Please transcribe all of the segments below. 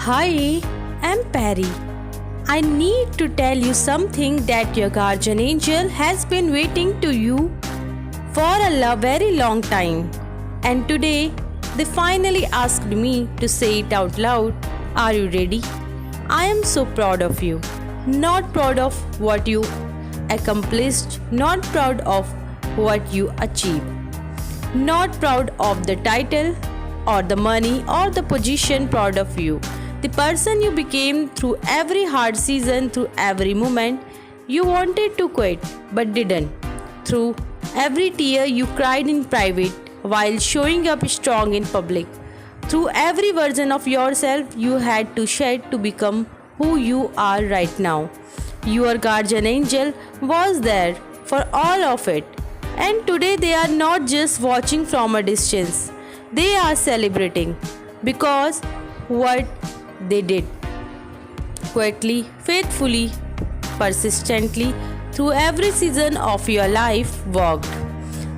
Hi, I'm Perry. I need to tell you something that your guardian angel has been waiting to you for very long time. And today they finally asked me to say it out loud. Are you ready? I am so proud of you. Not proud of what you accomplished, not proud of what you achieved, not proud of the title or the money or the position, proud of you. The person you became through every hard season, through every moment you wanted to quit but didn't, through every tear you cried in private while showing up strong in public, through every version of yourself you had to shed to become who you are right now. Your guardian angel was there for all of it. And today they are not just watching from a distance, they are celebrating because what they did quietly, faithfully, persistently through every season of your life walked.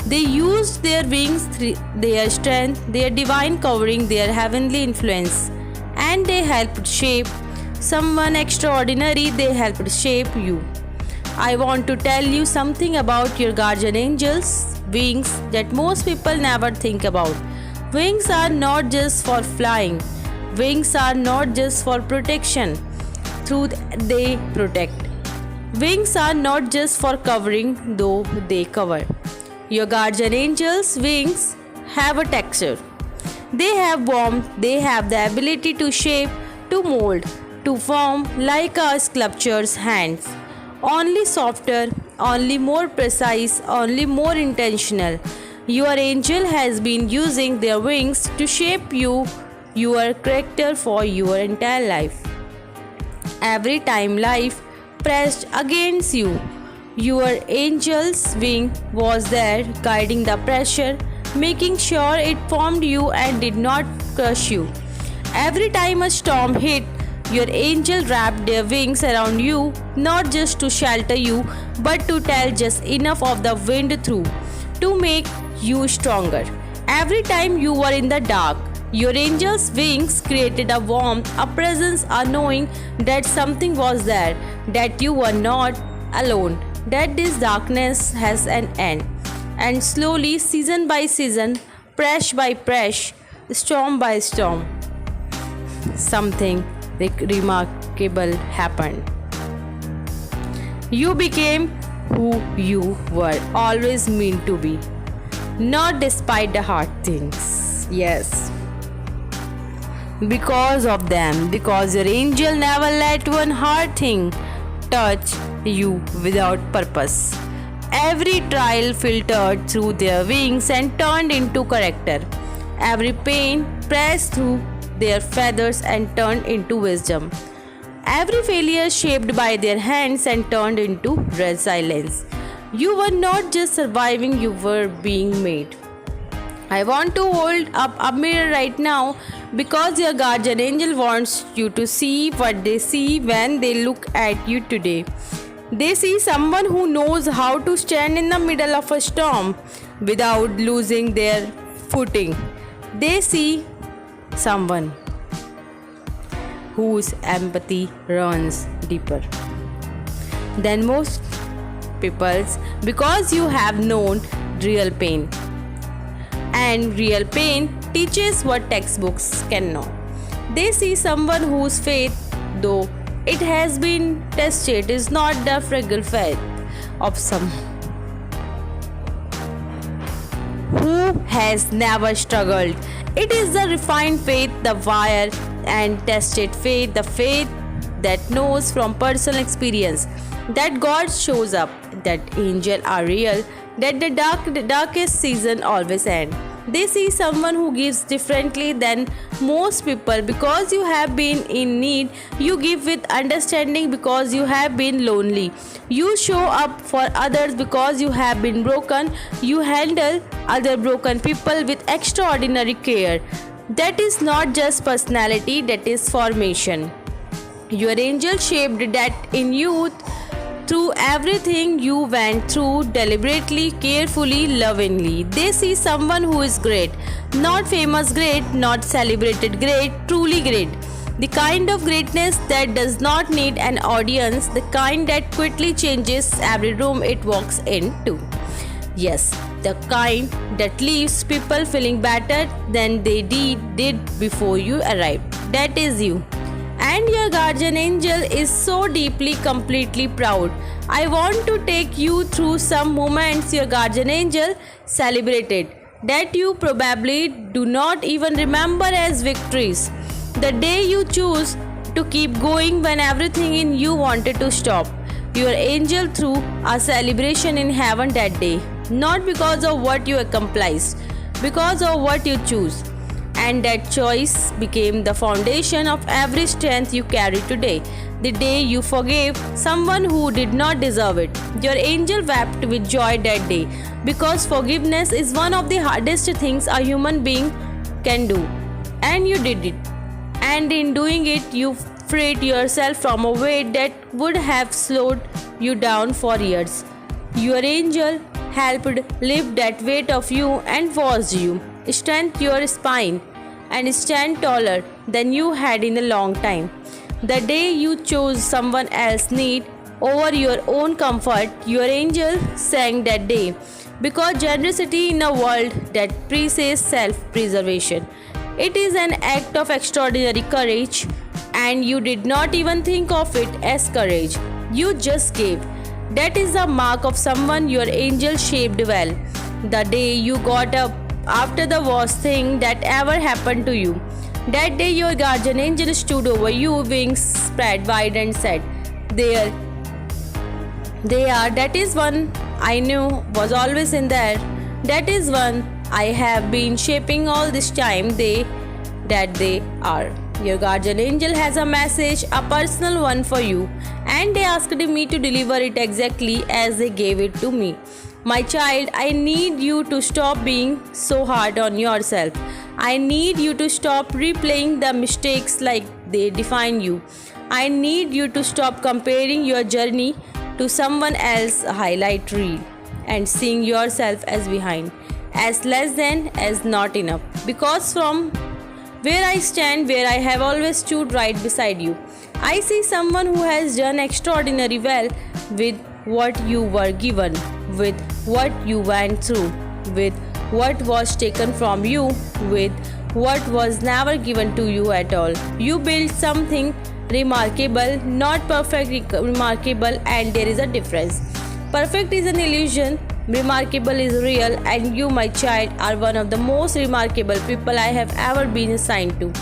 They used their wings, their strength, their divine covering, their heavenly influence, and they helped shape someone extraordinary. They helped shape you. I want to tell you something about your guardian angels' wings that most people never think about. Wings are not just for flying. Wings are not just for protection. Through they protect. Wings are not just for covering, though they cover. Your guardian angels' wings have a texture. They have warmth, they have the ability to shape, to mold, to form like a sculpture's hands. Only softer, only more precise, only more intentional. Your angel has been using their wings to shape you, your character for your entire life. Every time life pressed against you, your angel's wing was there guiding the pressure, making sure it formed you and did not crush you. Every time a storm hit, your angel wrapped their wings around you, not just to shelter you, but to tell just enough of the wind through, to make you stronger. Every time you were in the dark, your angel's wings created a warmth, a presence, a knowing that something was there, that you were not alone, that this darkness has an end. And slowly, season by season, press by press, storm by storm, something remarkable happened. You became who you were always meant to be, not despite the hard things. Yes. Because of them, because your angel never let one hard thing touch you without purpose. Every trial filtered through their wings and turned into character. Every pain pressed through their feathers and turned into wisdom. Every failure shaped by their hands and turned into resilience. You were not just surviving, you were being made. I want to hold up a mirror right now because your guardian angel wants you to see what they see when they look at you today. They see someone who knows how to stand in the middle of a storm without losing their footing. They see someone whose empathy runs deeper than most people's because you have known real pain. And real pain teaches what textbooks cannot. They see someone whose faith, though it has been tested, is not the fragile faith of some who has never struggled. It is the refined faith, the wire and tested faith, the faith that knows from personal experience that God shows up, that angels are real, that the darkest season always ends. They see someone who gives differently than most people because you have been in need. You give with understanding because you have been lonely. You show up for others because you have been broken. You handle other broken people with extraordinary care. That is not just personality, that is formation. Your angel shaped that in youth through everything you went through, deliberately, carefully, lovingly. They see someone who is great, not famous great, not celebrated great, truly great. The kind of greatness that does not need an audience, the kind that quickly changes every room it walks into. Yes, the kind that leaves people feeling better than they did before you arrived. That is you. And your guardian angel is so deeply, completely proud. I want to take you through some moments your guardian angel celebrated that you probably do not even remember as victories. The day you choose to keep going when everything in you wanted to stop. Your angel threw a celebration in heaven that day, not because of what you accomplished, because of what you choose. And that choice became the foundation of every strength you carry today. The day you forgave someone who did not deserve it, your angel wept with joy that day, because forgiveness is one of the hardest things a human being can do. And you did it. And in doing it, you freed yourself from a weight that would have slowed you down for years. Your angel helped lift that weight of you and forced you strengthen your spine and stand taller than you had in a long time. The day you chose someone else's need over your own comfort, your angel sang that day, because generosity in a world that praises self-preservation. It is an act of extraordinary courage, and you did not even think of it as courage. You just gave. That is the mark of someone your angel shaped well. The day you got up after the worst thing that ever happened to you. That day your guardian angel stood over you, wings spread wide, and said, There they are. That is one I knew was always in there. That is one I have been shaping all this time. They are. Your guardian angel has a message, a personal one for you, and they asked me to deliver it exactly as they gave it to me. My child, I need you to stop being so hard on yourself. I need you to stop replaying the mistakes like they define you. I need you to stop comparing your journey to someone else's highlight reel and seeing yourself as behind, as less than, as not enough. Because from where I stand, where I have always stood right beside you, I see someone who has done extraordinarily well with what you were given, with what you went through, with what was taken from you, with what was never given to you at all. You built something remarkable, not perfect, remarkable, and there is a difference. Perfect is an illusion, remarkable is real, and you, my child, are one of the most remarkable people I have ever been assigned to.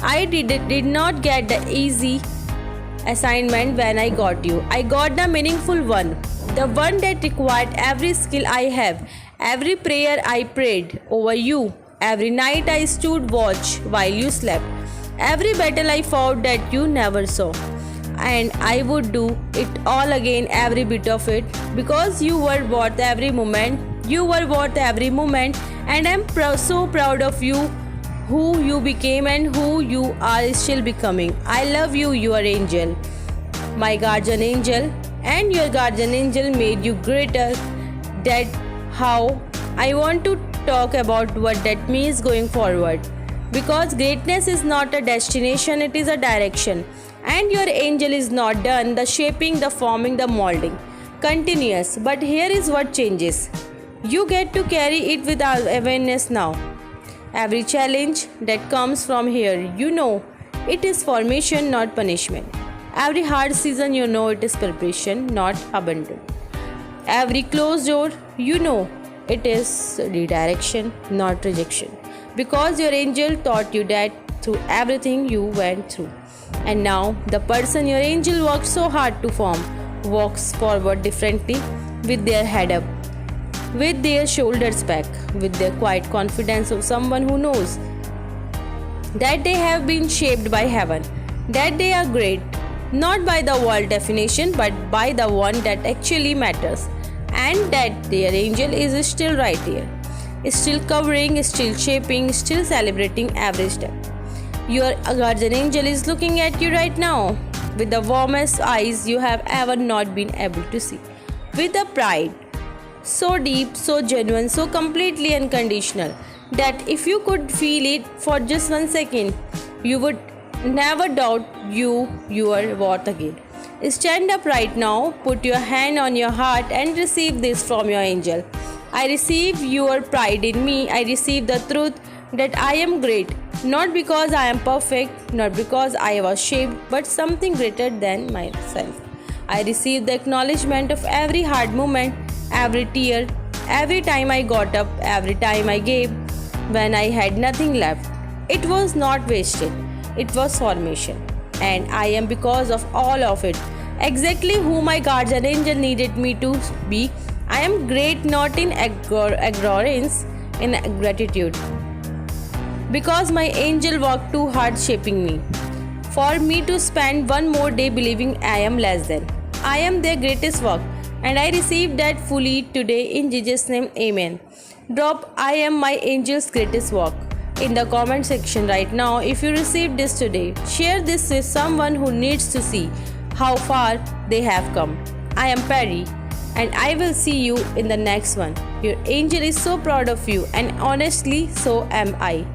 I did not get the easy assignment when I got you. I got the meaningful one, the one that required every skill I have, every prayer I prayed over you, every night I stood watch while you slept, every battle I fought that you never saw. And I would do it all again, every bit of it, because you were worth every moment. You were worth every moment, and I'm so proud of you, who you became and who you are still becoming. I love you, your angel, my guardian angel, and your guardian angel made you greater. That how I want to talk about what that means going forward, because greatness is not a destination, it is a direction. And your angel is not done. The shaping, the forming, the molding continuous. But here is what changes. You get to carry it with awareness now. Every challenge that comes from here, you know it is formation, not punishment. Every hard season, you know it is preparation, not abandon. Every closed door, you know it is redirection, not rejection. Because your angel taught you that through everything you went through. And now, the person your angel worked so hard to form walks forward differently, with their head up, with their shoulders back, with the quiet confidence of someone who knows that they have been shaped by heaven, that they are great, not by the world definition, but by the one that actually matters, and that their angel is still right here, still covering, still shaping, still celebrating every step. Your guardian angel is looking at you right now with the warmest eyes you have ever not been able to see, with a pride so deep, so genuine, so completely unconditional that if you could feel it for just 1 second, you would Never doubt your worth again. Stand up right now, put your hand on your heart and receive this from your angel. I receive your pride in me. I receive the truth that I am great, not because I am perfect, not because I was shaped, but something greater than myself. I receive the acknowledgement of every hard moment, every tear, every time I got up, every time I gave, when I had nothing left. It was not wasted, it was formation. And I am, because of all of it, exactly who my guardian angel needed me to be. I am great not in ignorance, in gratitude. Because my angel worked too hard shaping me. For me to spend one more day believing I am less than. I am their greatest work, and I receive that fully today in Jesus' name. Amen. Drop I am my angel's greatest work in the comment section right now if you received this today. Share this with someone who needs to see how far they have come. I am Perry, and I will see you in the next one. Your angel is so proud of you, and honestly, so am I.